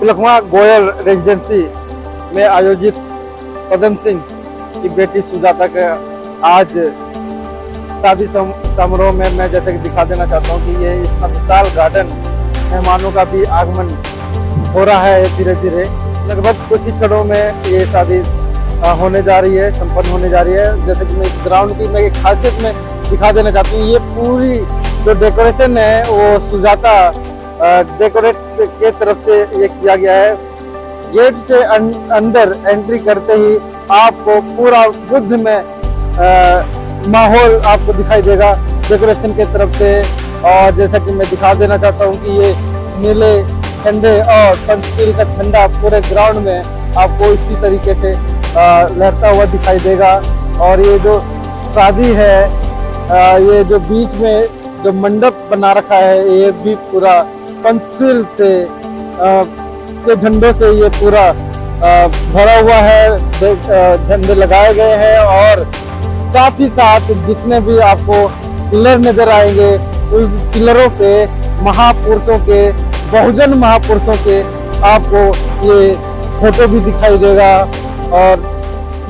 तिलकवा Goyal residency में आयोजित पदम सिंह की बेटी सुजाता का आज शादी समारोह में मैं जैसे कि दिखा देना चाहता हूँ कि ये इतना विशाल गार्डन, मेहमानों का भी आगमन हो रहा है धीरे धीरे। लगभग कुछ ही क्षणों में ये शादी होने जा रही है, संपन्न होने जा रही है। जैसे कि मैं इस ग्राउंड की मैं एक खासियत में दिखा देना चाहती हूँ। ये पूरी जो डेकोरेशन है वो सुजाता डेकोरेट के तरफ से ये किया गया है। गेट से अंदर एंट्री करते ही आपको पूरा बुद्ध में माहौल आपको दिखाई देगा डेकोरेशन के तरफ से। और जैसा कि मैं दिखा देना चाहता हूँ कि ये नीले झंडे और पंचशील का झंडा पूरे ग्राउंड में आपको इसी तरीके से लहरता हुआ दिखाई देगा। और ये जो शादी है, ये जो बीच में जो मंडप बना रखा है, ये भी पूरा पंचशील से के झंडों से ये पूरा भरा हुआ है, झंडे लगाए गए हैं। और साथ ही साथ जितने भी आपको पिलर नजर आएंगे, उस पिलरों पे महापुरुषों के, बहुजन महापुरुषों के आपको ये फोटो भी दिखाई देगा। और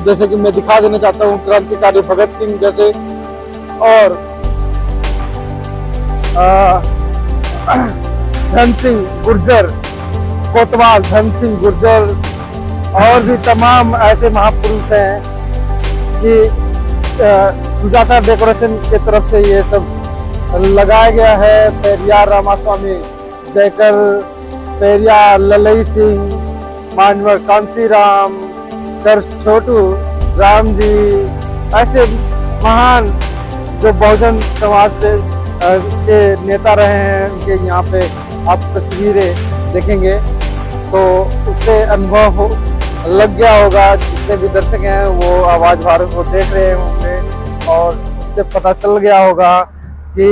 जैसे कि मैं दिखा देना चाहता हूँ क्रांतिकारी भगत सिंह जैसे, और धन सिंह गुर्जर, कोतवाल धन सिंह गुर्जर और भी तमाम ऐसे महापुरुष हैं कि सुजाता डेकोरेशन के तरफ से ये सब लगाया गया है। पेरियार रामास्वामी जयकर, पेरियार ललई सिंह, मानवर कांसीराम, सर छोटू राम जी, ऐसे महान जो बहुजन समाज से के नेता रहे हैं, उनके यहाँ पे आप तस्वीरें देखेंगे तो उससे अनुभव लग गया होगा। जितने भी दर्शक हैं वो आवाज भारत को देख रहे होंगे और उससे पता चल गया होगा कि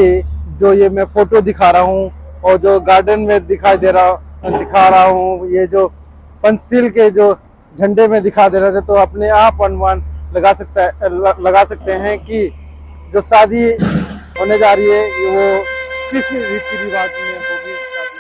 जो ये मैं फोटो दिखा रहा हूँ और जो गार्डन में दिखा रहा हूँ, ये जो पंचशील के जो झंडे में दिखा दे रहे थे, तो अपने आप अनुमान लगा सकते हैं कि जो शादी होने जा रही है वो किस रीति रिवाज में होगी शादी।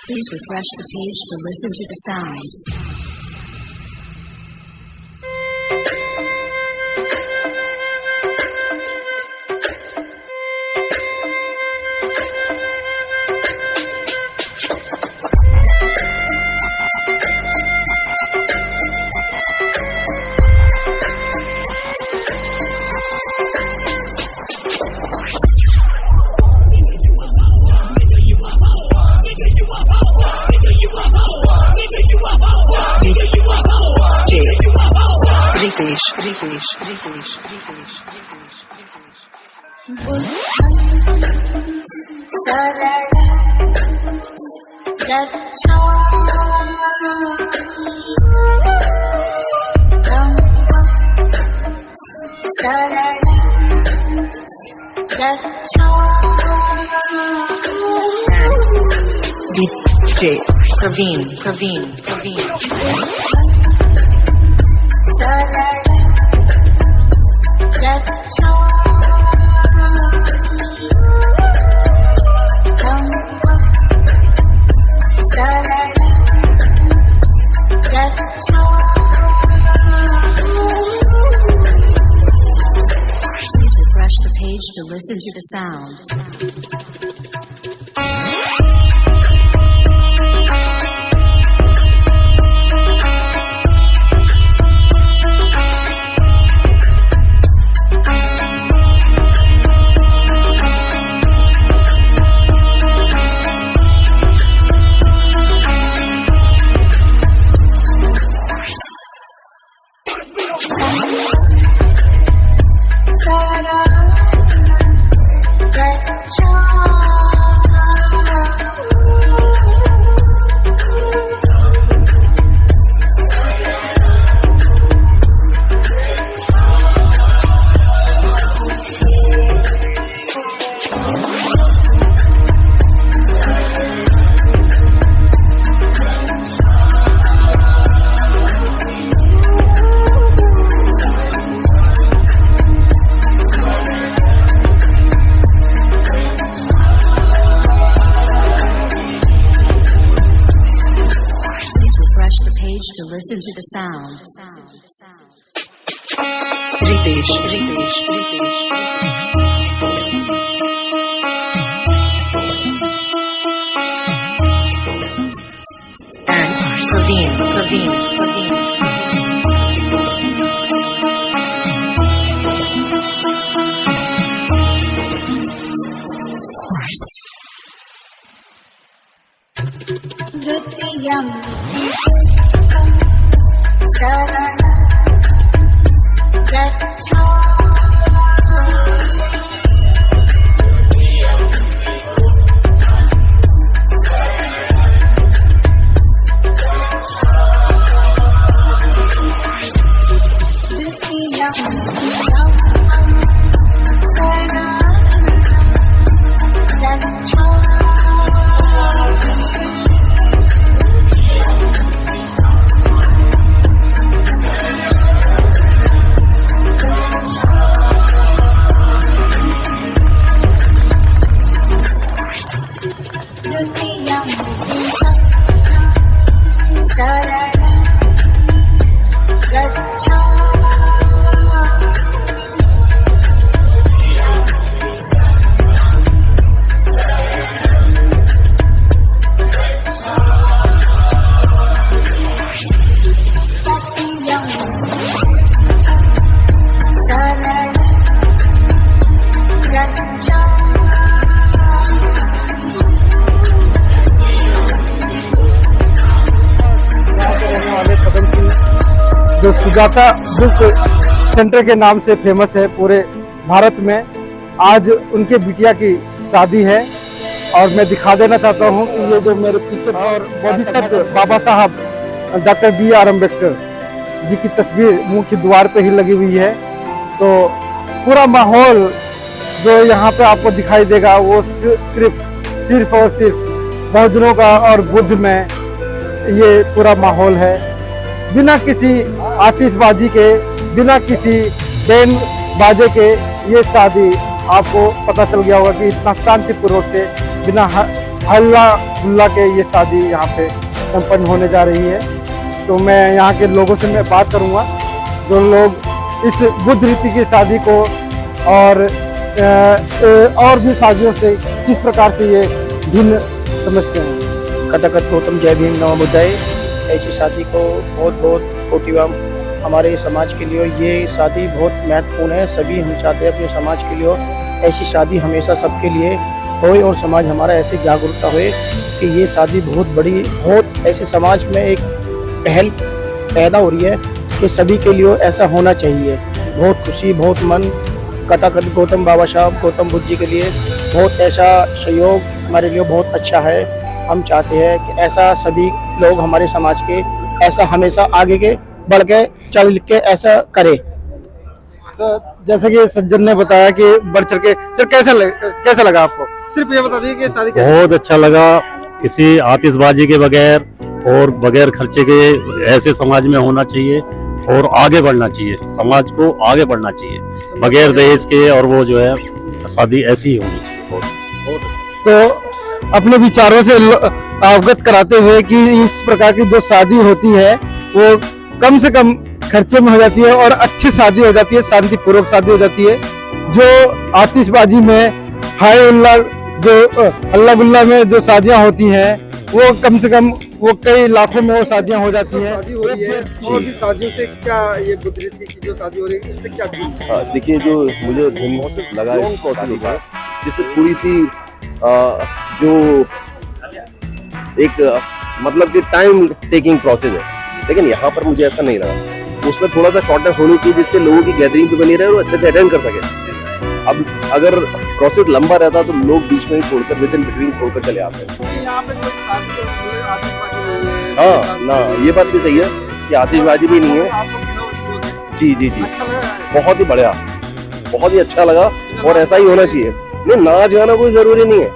Please refresh the page to listen to the sounds. DJ Praveen. Please refresh the page to listen to the sound. Sarah, to listen to the sound. Ritesh. And Praveen. द्वितीयं शरणं जो सुजाता बुक सेंटर के नाम से famous है पूरे भारत में। आज उनके बिटिया की शादी है और मैं दिखा देना चाहता हूँ कि ये जो मेरे पीछे और बोधिसत्व बाबा साहब डॉक्टर B.R. अम्बेडकर जी की तस्वीर मुख्य द्वार पे ही लगी हुई है। तो पूरा माहौल जो यहाँ पे आपको दिखाई देगा वो सिर्फ और सिर्फ बहुजनों का और बुद्ध में ये पूरा माहौल है। बिना किसी आतिशबाजी के, बिना किसी बैंड बाजे के ये शादी आपको पता चल गया होगा कि इतना शांतिपूर्वक से बिना हल्ला गुल्ला के ये शादी यहाँ पे संपन्न होने जा रही है। तो मैं यहाँ के लोगों से मैं बात करूँगा जो लोग इस बुद्ध रीति की शादी को और भी शादियों से किस प्रकार से ये भिन्न समझते हैं। कथाकथ गौतम जय भीम नमो बुद्धाय। ऐसी शादी को बहुत कोटिवाम हमारे समाज के लिए ये शादी बहुत महत्वपूर्ण है। सभी हम चाहते हैं अपने समाज के लिए ऐसी शादी हमेशा सबके लिए होए और समाज हमारा ऐसे जागरूकता होए कि ये शादी बहुत बड़ी, बहुत ऐसे समाज में एक पहल पैदा हो रही है कि सभी के लिए ऐसा होना चाहिए। बहुत खुशी, बहुत मन कथाकथ गौतम बाबा साहब गौतम बुद्ध जी के लिए बहुत ऐसा सहयोग हमारे लिए बहुत अच्छा है। हम चाहते हैं कि ऐसा सभी लोग हमारे समाज के ऐसा हमेशा आगे के बढ़ के चल के ऐसा करे। तो जैसे कि सज्जन ने बताया कि बढ़ चढ़ के, सर कैसा लगा आपको? सिर्फ ये बता दीजिए कि शादी बहुत अच्छा लगा, किसी आतिशबाजी के बगैर और बगैर खर्चे के ऐसे समाज में होना चाहिए और आगे बढ़ना चाहिए, समाज को आगे बढ़ना चाहिए बगैर दहेज के। और वो जो है शादी ऐसी ही होनी चाहिए। तो अपने विचारों से अवगत कराते हुए कि इस प्रकार की जो शादी होती है वो कम से कम खर्चे में हो जाती है और अच्छी शादी हो जाती है, शांतिपूर्वक शादी हो जाती है। जो आतिशबाजी में हाय उल्ला जो हल्ला गुल्ला में जो शादियां होती हैं वो कम से कम वो कई लाखों में वो शादियां हो जाती हैं। शादी हो रही है और भी शादियों से क्या ये बुद्ध रीति की जो शादी हो रही है इससे क्या देखिए, जो मुझे भिन्न लगा इस शादी का, जिससे थोड़ी सी जो एक मतलब कि टाइम टेकिंग प्रोसेस है, लेकिन यहाँ पर मुझे ऐसा नहीं लगा। उसमें थोड़ा सा शॉर्टनेस होनी चाहिए जिससे लोगों की गैदरिंग भी बनी रहे और अच्छे से अटेंड कर सके। अब अगर प्रोसेस लंबा रहता तो लोग बीच में ही छोड़कर विद इन बिटवीन छोड़कर चले आते हैं। हाँ ना, ये बात भी सही है कि आतिशबाजी भी नहीं है। जी जी जी, बहुत ही बढ़िया, बहुत ही अच्छा लगा और ऐसा ही होना चाहिए। नहीं, नाच गाना कोई जरूरी नहीं है,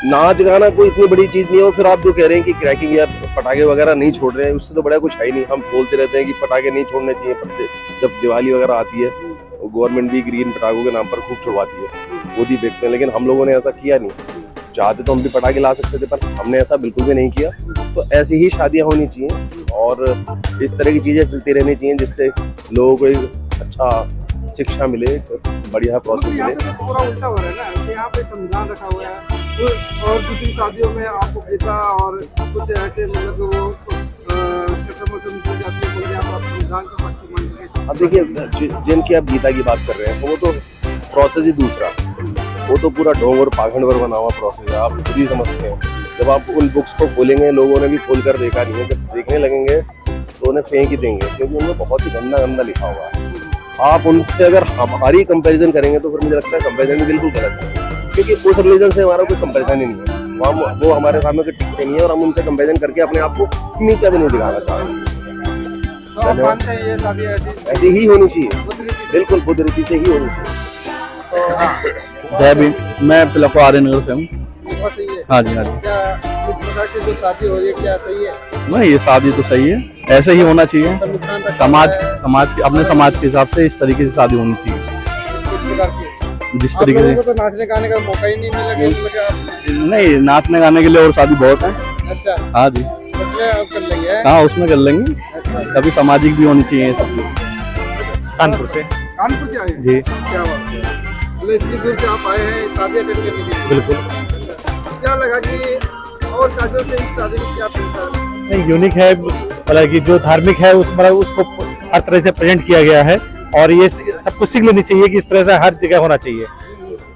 नाच गाना कोई इतनी बड़ी चीज नहीं है। और फिर आप जो कह रहे हैं कि क्रैकिंग या पटाखे वगैरह नहीं छोड़ रहे हैं, उससे तो बड़ा कुछ है ही नहीं। हम बोलते रहते हैं कि पटाखे नहीं छोड़ने चाहिए, जब दिवाली वगैरह आती है गवर्नमेंट भी ग्रीन पटाखों के नाम पर खूब छुड़वाती है, वो भी देखते हैं। लेकिन हम लोगों ने ऐसा किया नहीं। चाहते तो हम भी पटाखे ला सकते थे पर हमने ऐसा बिल्कुल भी नहीं किया। तो ऐसी ही शादियां होनी चाहिए और इस तरह की चीज़ें चलती रहनी चाहिए जिससे लोगों को एक अच्छा शिक्षा मिले, बढ़िया प्रोसेस यहाँ मिले। पे तो पूरा उल्टा हो रहा है ना कि यहाँ पे संविधान रखा हुआ है और दूसरी शादियों में आपको पिता और कुछ ऐसे मतलब वो कसम वसम की जाती है, बोले आप संविधान का पक्ष मान लीजिए। अब देखिए जिनकी आप गीता की बात कर रहे हैं तो वो तो प्रोसेस ही दूसरा, वो तो पूरा ढोंग और पाखंड पर बना हुआ प्रोसेस है, आप खुद ही समझते हैं। जब आप उन बुक्स को खोलेंगे, लोगों ने भी खोल कर देखा नहीं है, जब देखने लगेंगे तो उन्हें फेंक ही देंगे क्योंकि उनमें बहुत ही गंदा गंदा लिखा हुआ है। आप उनसे अगर हमारी कंपैरिजन करेंगे तो फिर मुझे लगता है कंपैरिजन भी बिल्कुल गलत है, क्योंकि उस रिलीजन से हमारा कोई कंपैरिजन ही नहीं है। वो हमारे सामने कोई टिकते नहीं है और हम उनसे कंपैरिजन करके अपने आप को नीचा भी नहीं दिखाना चाह रहे। तो आप मानते हैं ये शादी ऐसी ही होनी चाहिए, बिल्कुल बुद्ध रीति से ही होनी चाहिए। जय भीम। मैं पिलको आर्य नगर से हूँ। बहुत सही है। हाँ जी, हाँ जी। क्या इस प्रकार की जो शादी हो रही है क्या सही है? नहीं, ये शादी तो सही है, ऐसे ही होना चाहिए। संविधान रखा समाज हुआ है, समाज के अपने समाज के हिसाब से इस तरीके से शादी होनी चाहिए, इस प्रकार की। जिस आप तरीके लोगों से। को तो नाचने गाने का मौका ही नहीं मिला कि मतलब आप नहीं, नाचने गाने के लिए और शादी बहुत है। अच्छा हाँ जी, उसमें आप कर लेंगे हैं? हाँ उसमें कर लेंगे। अच्छा कभी सामाजिक भी होनी चाहिए ये सब। कानपुर से। कानपुर से आए हैं? जी। क्या बात है, मतलब इतनी दूर से आप आए हैं शादी अटेंड करने के लिए। बिल्कुल। क्या लगा कि और शादियों से इस शादी में क्या मिलता है? नहीं, यूनिक है, मतलब कि जो धार्मिक है उस मतलब उसको हर तरह से प्रेजेंट किया गया है और ये सबको सीख लेनी चाहिए कि इस तरह से हर जगह होना चाहिए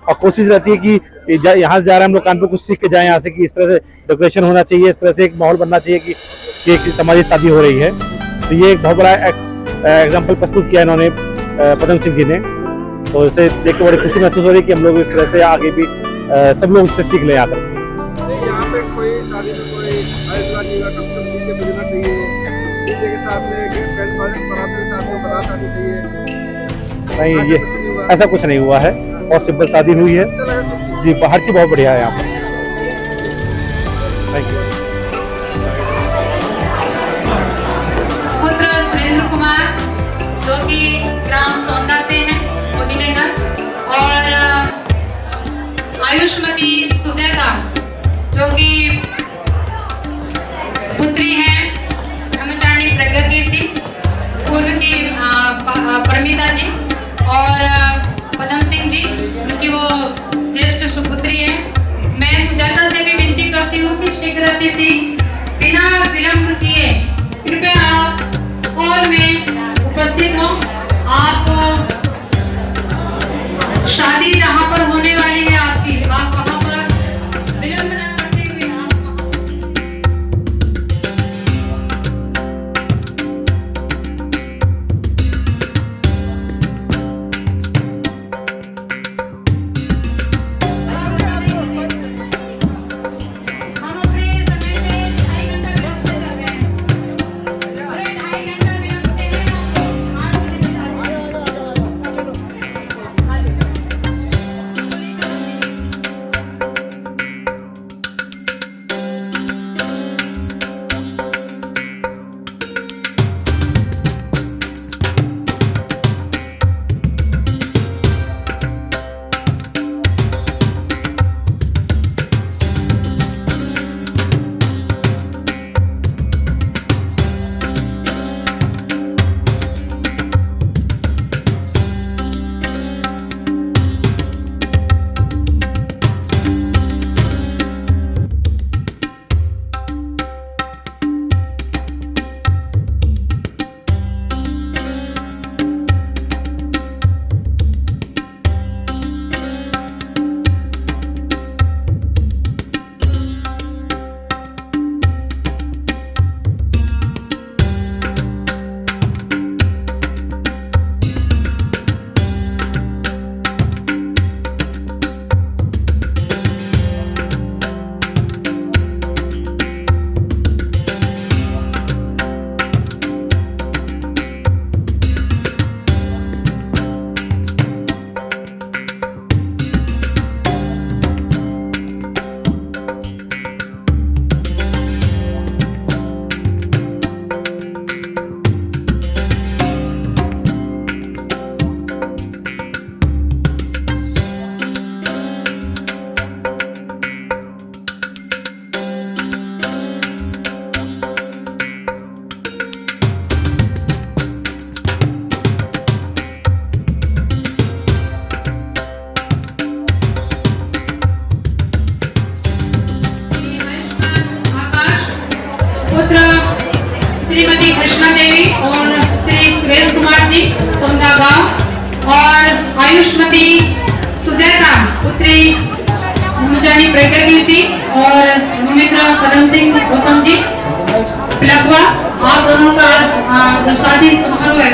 और कोशिश रहती है कि यहाँ से जा रहे हैं हम लोग कानपुर, कुछ सीख के जाएं यहाँ से कि इस तरह से डेकोरेशन होना चाहिए, इस तरह से एक माहौल बनना चाहिए कि एक सामाजिक शादी हो रही है। तो ये एक बहुत बड़ा एग्जाम्पल प्रस्तुत किया इन्होंने पदम सिंह जी ने, तो इसे देख के बड़ी खुशी महसूस हो रही है कि हम लोग इस तरह से आगे भी सब लोग इससे सीख लें आकर। यहाँ पे कोई शादी में कोई आयुष्मानी का कम से कम डीजे बजना चाहिए, डीजे के साथ में बैंड बाजे बरात के साथ में बारात आनी चाहिए। नहीं, ये ऐसा कुछ नहीं हुआ है, बहुत सिंपल शादी हुई है अच्छा लगा सबको? जी, हर चीज़ बहुत बढ़िया है यहाँ पर। Thank you. पुत्र सुरेंद्र कुमार जो कि ग्राम सौंदा से हैं, मोदीनगर, और आयुष्मती सुजैता जो कि पुत्री हैं ब्रह्मचारिणी प्रज्ञा कीर्ति, पूर्व की परमिता जी, और पदम सिंह जी उनकी वो ज्येष्ठ सुपुत्री हैं। मैं सुजाता से भी विनती करती हूँ कि शीघ्र बिना विलंब किए कृपया आप हॉल में उपस्थित हो। आप शादी जहाँ पर होने वाली है आपकी, आप वहाँ पर विलंब न करते हुए हम अपने समय से पुत्र श्रीमती कृष्णा देवी और श्री सुरेश कुमार जी उनका गांव, और आयुष्मती सुजाता पुत्री ब्रह्मचारी प्रज्ञा कीर्ति और मित्र पदम सिंह गौतम जी पिलखवा, आप दोनों का आज शादी समारोह है।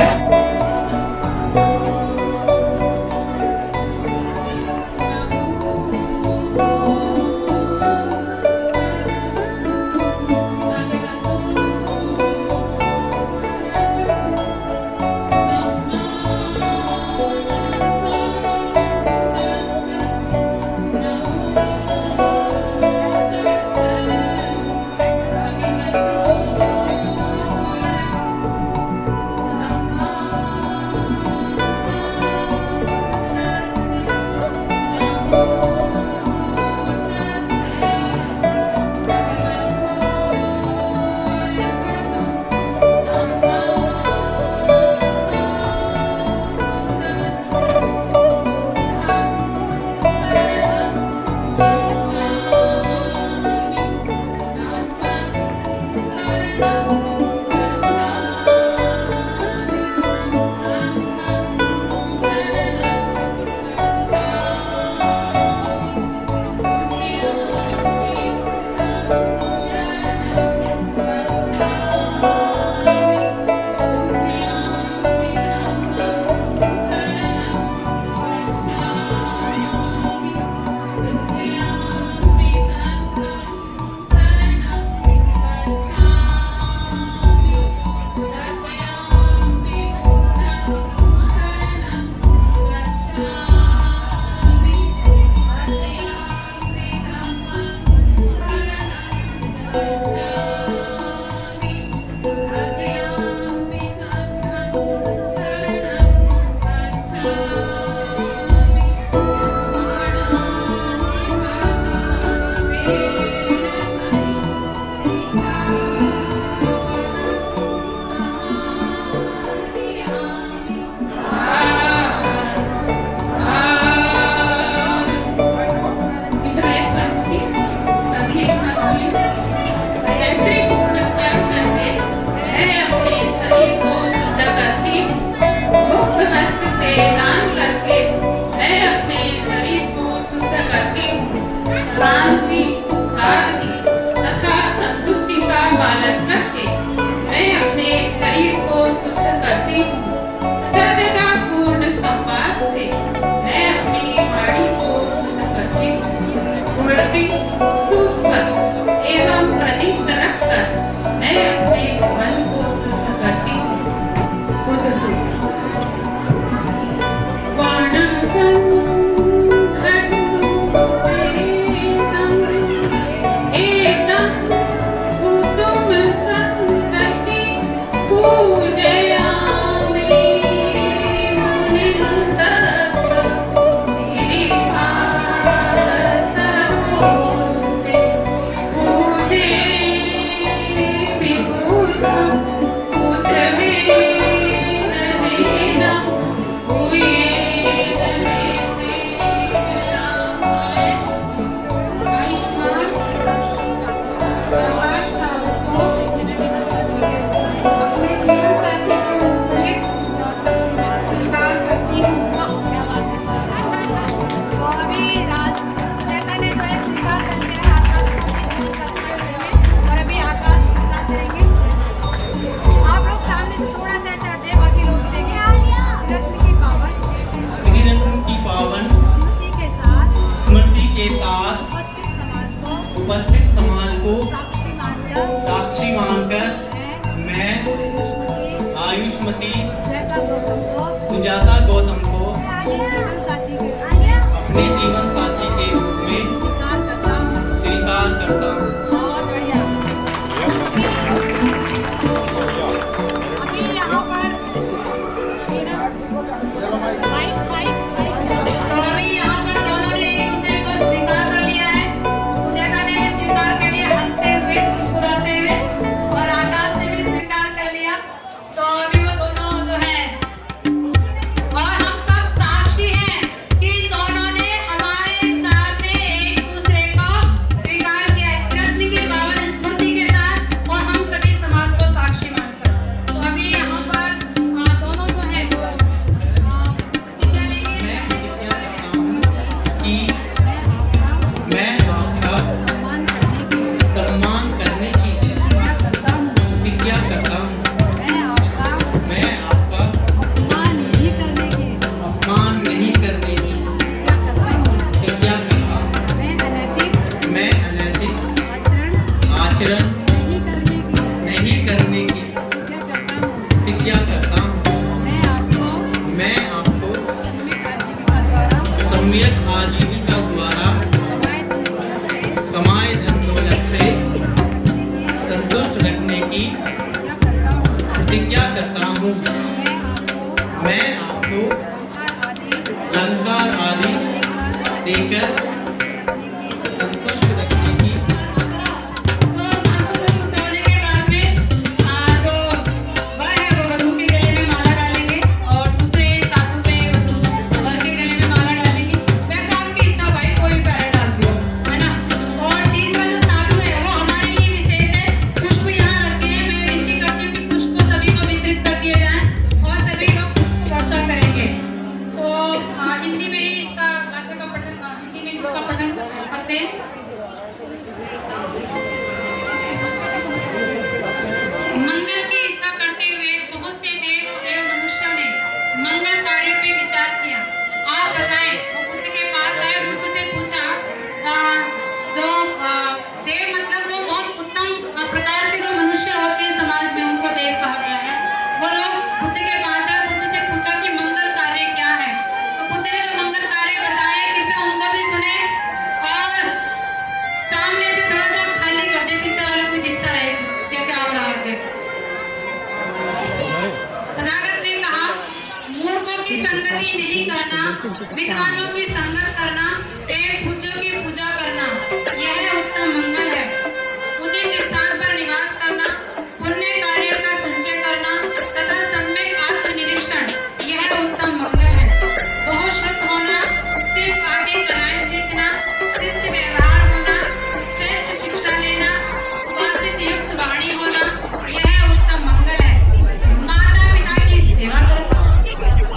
उपस्थित समाज को साक्षी मानकर मैं आयुष्मती सुजाता गौतम को अपने जीवन साथी के रूप में स्वीकार करता हूँ। स्वीकार किया है। की प्रतिज्ञा करता हूँ। मैं आपको अलंकार आदि देकर संतुष्ट रखने की उतारने के बाद में जो वह है वो वधू के गले में माला डालेंगे और दूसरे साधु पे वधू वर के गले में माला डालेंगे। वैसे आपकी इच्छा भाई कोई भी पैर डाल दो, है ना। और तीसरा जो साधु है वो हमारे लिए विशेष है। पुष्प यहाँ रखे हैं, मैं विनती करती हूँ कि पुष्प सभी को वितरित कर दिए जाएं और सभी लोग चर्चा करेंगे। तो हिंदी में ही इसका गाथे का पठन हिंदी में इसका पठन करते हैं। मंगल की इच्छा करते हुए बहुत से देव एवं मनुष्यों ने मंगल कार्य पे विचार किया। आप बताएं, वो बुद्ध के पास आए, बुद्ध से पूछा जो देव मतलब वो बहुत उत्तम प्रकार के जो मनुष्य होते हैं समाज में उनको देव कहा गया है। वो लोग बुद्ध के पास आए, बुद्ध से पूछा कि मंगल कार्य क्या है। तो बुद्ध ने जो मंगल कार्य बताए कृपया उनको भी सुने और सामने से थोड़ा सा खाली कर दे, पीछे वाले कोई दिखता रहे कुछ क्या क्या हो रहा है। तथागत ने कहा मूर्खों की संगति नहीं करना, विद्वानों की संगत करना एवं पूज्यों की पूजा करना, यह उत्तम मंगल है। उचित स्थान पर निवास करना, पुण्य कार्य का संचय करना तथा सम्यक आत्मनिरीक्षण, यह उत्तम मंगल है। बहुत शुद्ध होना, सिर्फ आगे कलाएं सीखना, शिष्ट व्यवहार होना, श्रेष्ठ शिक्षा लेना, उपासित युक्त वाणी होना, यह उत्तम मंगल है। माता पिता की सेवा करना,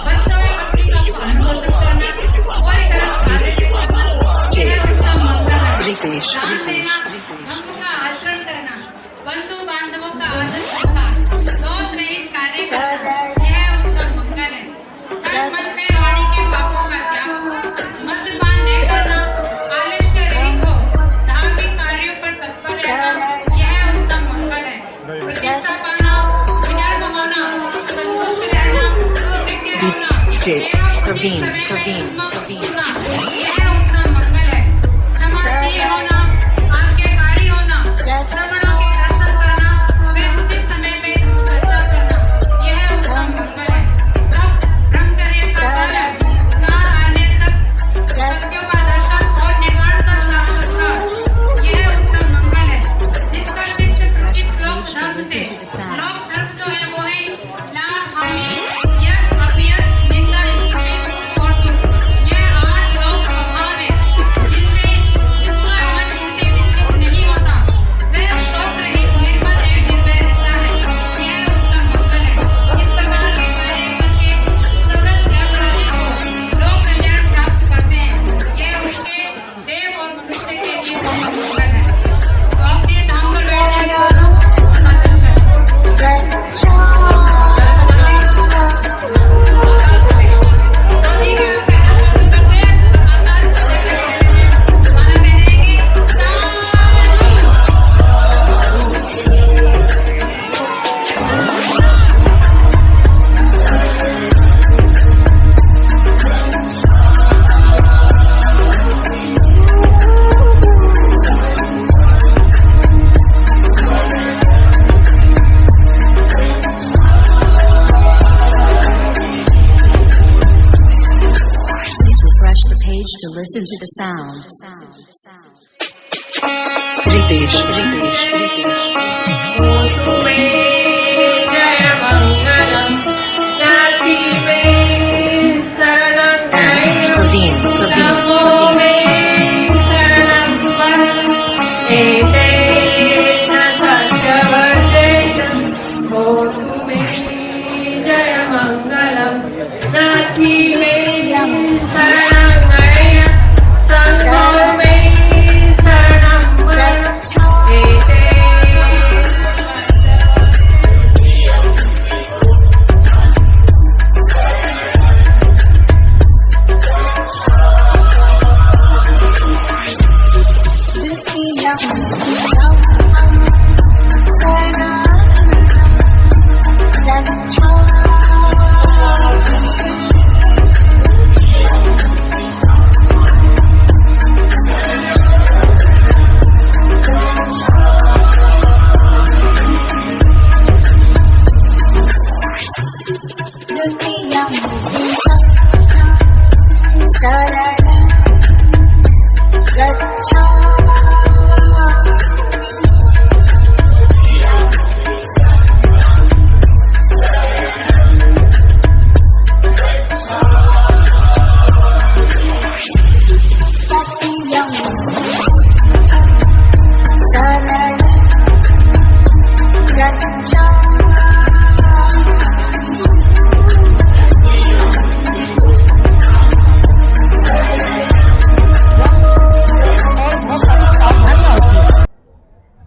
बच्चों और पत्नी का पालन पोषण करना, कोई गलत कार्य नहीं करना, यह उत्तम मंगल है। दान देना, धर्म का आचरण करना, बंधु बांधवों का आदर करना, दोष रहित कार्य करना, यह उत्तम मंगल है। कर्म मत में वाणी के पापों का त्याग, मद्यपान नहीं करना, आलस्य रहित हो, धार्मिक कार्यों पर तत्पर रहना, यह उत्तम मंगल है। प्रतिष्ठा पाना, विनम्र होना, संतुष्ट रहना, विज्ञ होना, एवं प्रवीण, उचित समय प्रवीण, में प्रवीण। होना, यह उत्तम मंगल है। क्षमाशील होना, आज्ञाकारी होना, श्रवणों के दर्शन करना, वे उचित समय पे धर्म चर्चा करना, यह उत्तम मंगल है। तब ब्रह्मचर्य का पालन, चार आने तक सत्यों का दर्शन और निर्वाण का साक्षात्कार, यह उत्तम मंगल है। जिसका शिष्य प्रचित लोक धर्म से, लोक धर्म जो है वो है लाभ हानि, यश अपयश, निंदा स्तुति सुख और दुख, यह 8 लोक स्वभाव है। जिसका मन इनसे विचलित नहीं होता, वह शोक रहित निर्मल एवं निर्भय रहता है, यह उत्तम मंगल है। इस प्रकार के कार्य करके समृद्ध अपराधी को लोक कल्याण प्राप्त करते हैं, यह उनके देव और मनुष्य के लिए बहुत मंगल है। तो अपने धाम पर बैठ जाइए दोनों और शुरू करें। To listen to the sound. Ritesh, Ritesh, Ritesh. Praveen, Praveen.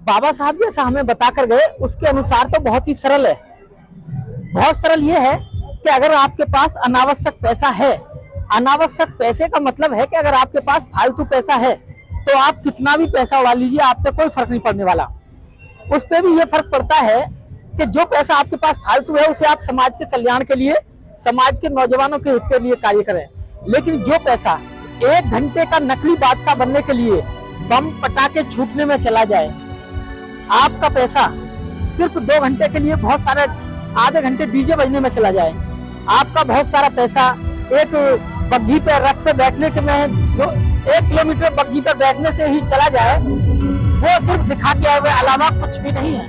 बाबा साहब जैसा हमें बता कर गए उसके अनुसार तो बहुत ही सरल है। बहुत सरल ये है कि अगर आपके पास अनावश्यक पैसा है, अनावश्यक पैसे का मतलब है कि अगर आपके पास फालतू पैसा है तो आप कितना भी पैसा उड़ा लीजिए, आप पे कोई फर्क नहीं पड़ने वाला। उस पे भी ये फर्क पड़ता है कि जो पैसा आपके पास फालतू है उसे आप समाज के कल्याण के लिए, समाज के नौजवानों के हित के लिए कार्य करें। लेकिन जो पैसा 1 घंटे का नकली बादशाह बनने के लिए बम पटाखे छूटने में चला जाए, आपका पैसा सिर्फ 2 घंटे के लिए बहुत सारे आधे घंटे डीजे बजने में चला जाए, आपका बहुत सारा पैसा एक बग्घी पे रथ पे बैठने के में जो 1 किलोमीटर बग्घी पे बैठने से ही चला जाए, वो सिर्फ दिखा के हुए अलावा कुछ भी नहीं है।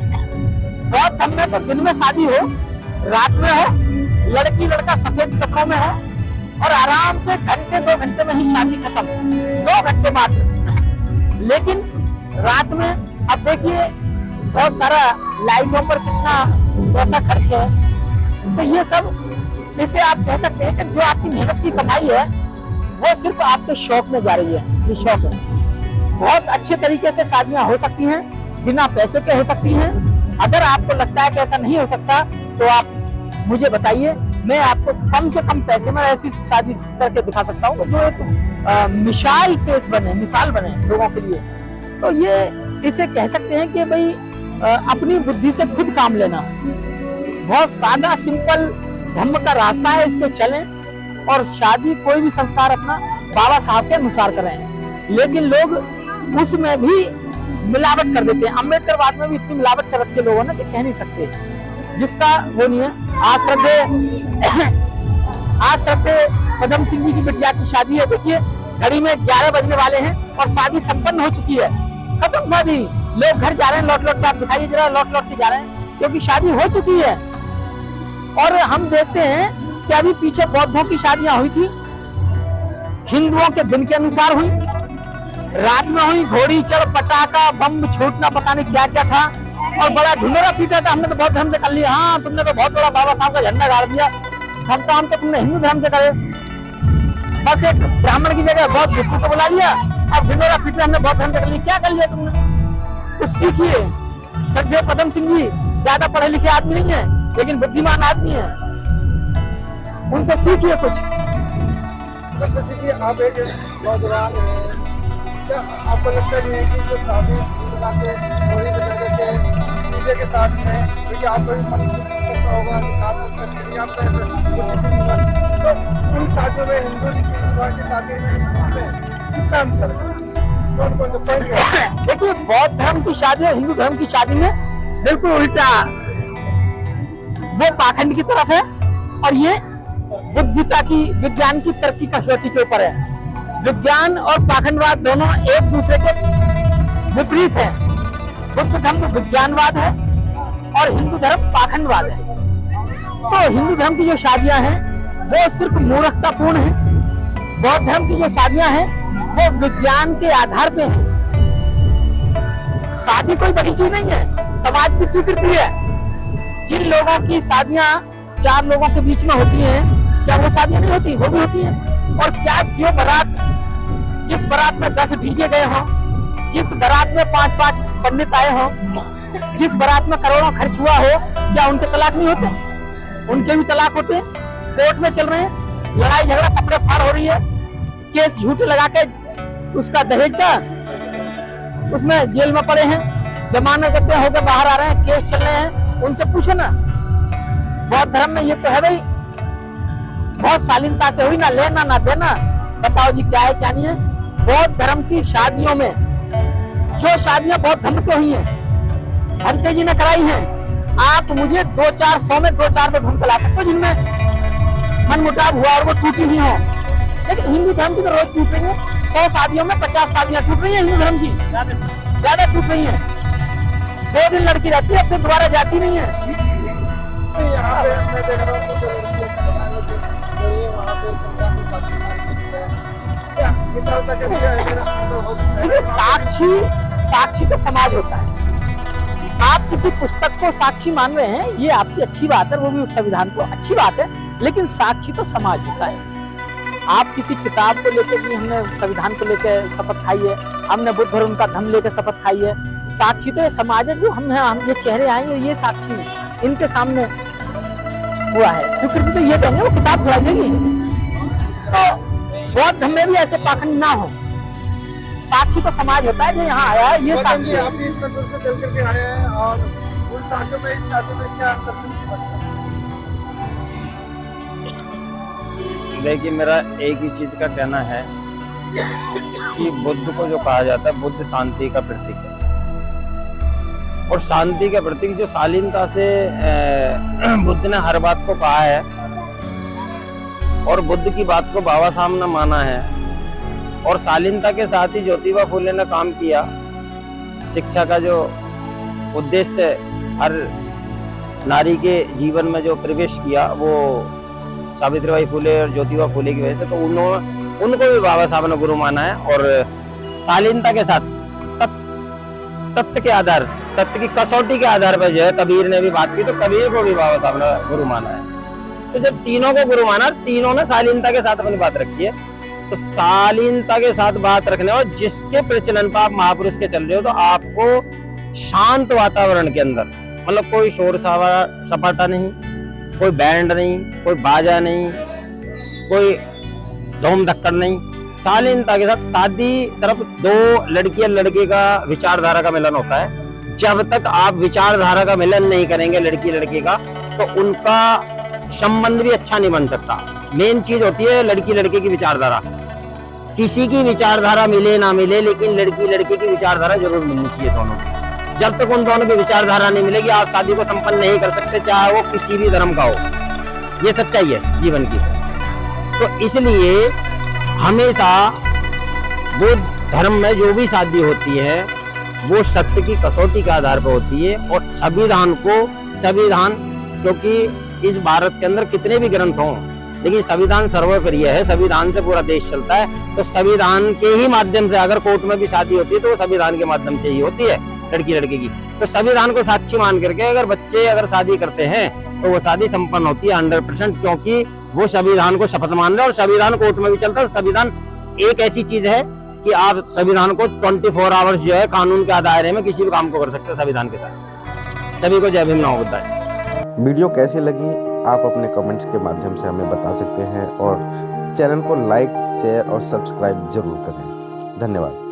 बहुत धर्म में तो दिन में शादी हो, रात में हो, लड़की लड़का सफेद कपड़ों में हो और आराम से घंटे 2 घंटे में ही शादी खत्म, 2 घंटे मात्र। लेकिन रात में अब देखिए बहुत सारा लाइटों पर कितना पैसा खर्च है। तो ये सब इसे आप कह सकते हैं कि जो आपकी मेहनत की कमाई है वो सिर्फ आपके शौक में जा रही है। ये शौक है। बहुत अच्छे तरीके से शादियां हो सकती हैं, बिना पैसे के हो सकती हैं। अगर आपको लगता है कि ऐसा नहीं हो सकता तो आप मुझे बताइए, मैं आपको कम से कम पैसे में ऐसी शादी करके दिखा सकता हूँ जो एक मिसाल पेश बने, मिसाल बने लोगों के लिए। तो ये इसे कह सकते हैं कि भाई अपनी बुद्धि से खुद काम लेना। बहुत सादा सिंपल धर्म का रास्ता है, इस पे चलें और शादी कोई भी संस्कार अपना बाबा साहब के अनुसार करें। लेकिन लोग उसमें भी मिलावट कर देते हैं। अम्बेडकरवाद में भी इतनी मिलावट कर रखी है लोगों ने कि कह नहीं सकते, जिसका वो नहीं है। आज श्रद्धे पदम सिंह जी की बिटिया की शादी है। देखिए घड़ी में 11 बजने वाले हैं और शादी संपन्न हो चुकी है, खत्म शादी। लोग घर जा रहे हैं, लौट लौट के, आप दिखाइए जरा, लौट लौट के जा रहे हैं क्योंकि शादी हो चुकी है। और हम देखते हैं कि अभी पीछे बौद्धों की शादियां हुई थी, हिंदुओं के दिन के अनुसार हुई, रात में हुई, घोड़ी चढ़, पटाखा, बम छूटना, पता नहीं क्या क्या था और बड़ा ढिंडोरा पीटा था। हमने तो बहुत धर्म से कर लिया, हाँ तुमने तो बहुत बड़ा बाबा साहब का झंडा गाड़ दिया, सब काम तो तुमने हिंदू धर्म से करे। बस एक ब्राह्मण की जगह बहुत भिक्षु को बुला लिया, अब ढिंडोरा पीटना हमने बहुत धर्म से कर लिया। क्या कर लिया तुमने? कुछ सीखिए। श्रद्धेय पदम सिंह जी ज्यादा पढ़े लिखे आदमी नहीं है लेकिन बुद्धिमान आदमी है, उनसे सीखिए कुछ। सीखिए। आप एक नौजवान हैं, क्या आपको लगता नहीं है कि जो शादी डीजे के साथ में, क्योंकि आपको भी मन होगा कि आप तो उन शादियों में हिंदू की शादी में कितना अंतर है? देखिए बौद्ध धर्म की शादी और हिंदू धर्म की शादी में बिल्कुल उल्टा, वो पाखंड की तरफ है और ये बुद्धिता की, विज्ञान की तरक्की कसौटी के ऊपर है। विज्ञान और पाखंडवाद दोनों एक दूसरे के विपरीत है। बुद्ध धर्म विज्ञानवाद है और हिंदू धर्म पाखंडवाद है। तो हिंदू धर्म की जो शादियां हैं वो सिर्फ मूर्खतापूर्ण है, बौद्ध धर्म की जो शादियां हैं वो विज्ञान के आधार पे है। शादी कोई बड़ी चीज नहीं है, समाज की स्वीकृति है। जिन लोगों की शादियां 4 लोगों के बीच में होती हैं, क्या वो शादियां नहीं होती? वो भी होती हैं। और क्या जो बारात, जिस बारात में 10 डीजे गए हों, जिस बारात में 5-5 पंडित आए हों, जिस बारात में करोड़ों खर्च हुआ हो, क्या उनके तलाक नहीं होते? उनके भी तलाक होते। कोर्ट में चल रहे हैं, लड़ाई झगड़ा, कपड़े फाड़ हो रही है, केस झूठे लगा के उसका दहेज का, उसमें जेल में पड़े हैं, जमानत होकर बाहर आ रहे हैं, केस चल रहे हैं। उनसे पूछो ना, बौद्ध धर्म में ये तो है भाई, बहुत शालीनता से हुई, ना लेना ना देना, बताओ जी क्या है क्या नहीं है। बौद्ध धर्म की शादियों में जो शादियां बौद्ध धर्म से हुई हैं, भंते जी ने कराई हैं, आप मुझे 2-400 में 2-4 तो ढूंढ के ला सकते हो जिनमें मनमुटाव हुआ और वो टूटी हुई हो। लेकिन हिंदू धर्म की तो रोज टूट रही है। 100 शादियों में 50 शादियां टूट रही है हिंदू धर्म की, ज्यादा टूट रही है। 2 दिन लड़की रहती है, फिर दोबारा जाती नहीं है। यहाँ पे मैं देख रहा हूँ तो वहाँ पे साक्षी तो समाज होता है। आप किसी पुस्तक को साक्षी मान रहे हैं, ये आपकी अच्छी बात है, वो भी उस संविधान को अच्छी बात है, लेकिन साक्षी तो समाज होता है। आप किसी किताब को लेकर भी, हमने संविधान को लेकर शपथ खाई है, हमने बुद्ध और उनका धर्म लेकर शपथ खाई है, साक्षी तो ये समाज है, जो हम ये चेहरे आएंगे ये साक्षी हैं। इनके सामने हुआ है स्वीकृति, तो ये कहेंगे वो किताब थोड़ा देगी। तो बौद्ध धर्म में भी ऐसे पाखंड ना हो। साक्षी तो समाज होता है जो यहाँ आया है, ये साक्षी है। आप इतना दूर से चल करके आए हैं और उन साथियों में इस शादी में क्या अंतर समझते हैं? देखिए, मेरा एक ही चीज का कहना है कि बुद्ध को जो कहा जाता है, बुद्ध शांति का प्रतीक है। और शांति के प्रतीक जो शालीनता से बुद्ध ने हर बात को कहा है और बुद्ध की बात को बाबा साहब ने माना है, और शालीनता के साथ ही ज्योतिबा फुले ने काम किया। शिक्षा का जो उद्देश्य हर नारी के जीवन में जो प्रवेश किया, वो सावित्रीबाई फुले और ज्योतिबा फुले की वजह से, तो उनको भी बाबा साहब ने गुरु माना है। और शालीनता के साथ तत्व के आधार, तत्व की कसौटी के आधार पर जो है कबीर ने भी बात की, तो कबीर को भी बाबा साहब ने गुरु माना है। तो जब तीनों को गुरु माना, तीनों ने शालीनता के साथ अपनी बात रखी है, तो शालीनता के साथ बात रखने और जिसके प्रचलन पर आप महापुरुष के चल रहे हो, तो आपको शांत वातावरण के अंदर, मतलब कोई शोर सपाटा नहीं, कोई बैंड नहीं, कोई बाजा नहीं, कोई धूम धक्कड़ नहीं, शालीनता के साथ शादी सिर्फ दो लड़की और लड़के का विचारधारा का मिलन होता है। जब तक आप विचारधारा का मिलन नहीं करेंगे लड़की लड़के का, तो उनका संबंध भी अच्छा नहीं बन सकता। मेन चीज होती है लड़की लड़के की विचारधारा। किसी की विचारधारा मिले ना मिले, लेकिन लड़की लड़के की विचारधारा जरूर मिलनी चाहिए दोनों की। जब तक उन दोनों की विचारधारा नहीं मिलेगी, आप शादी को संपन्न नहीं कर सकते, चाहे वो किसी भी धर्म का हो। ये सच्चाई है जीवन की। तो इसलिए हमेशा बुद्ध धर्म में जो भी शादी होती है, वो सत्य की कसौटी के आधार पर होती है। और संविधान, क्योंकि इस भारत के अंदर कितने भी ग्रंथ हों, लेकिन संविधान सर्वप्रिय है, संविधान से पूरा देश चलता है। तो संविधान के ही माध्यम से अगर कोर्ट में भी शादी होती है, तो वो संविधान के माध्यम से ही होती है लड़की लड़के की। तो संविधान को साक्षी मान करके अगर बच्चे शादी करते हैं, तो वो शादी संपन्न होती है 100%, क्योंकि वो संविधान को शपथ मान रहे हैं। और संविधान कोर्ट में भी चलता है। संविधान एक ऐसी चीज है कि आप संविधान को 24 आवर्स जो है कानून के दायरे में किसी भी काम को कर सकते हैं संविधान के साथ। सभी को जय भीम नमो बुद्धाय। वीडियो कैसी लगी आप अपने कमेंट्स के माध्यम से हमें बता सकते हैं, और चैनल को लाइक, शेयर और सब्सक्राइब जरूर करें। धन्यवाद।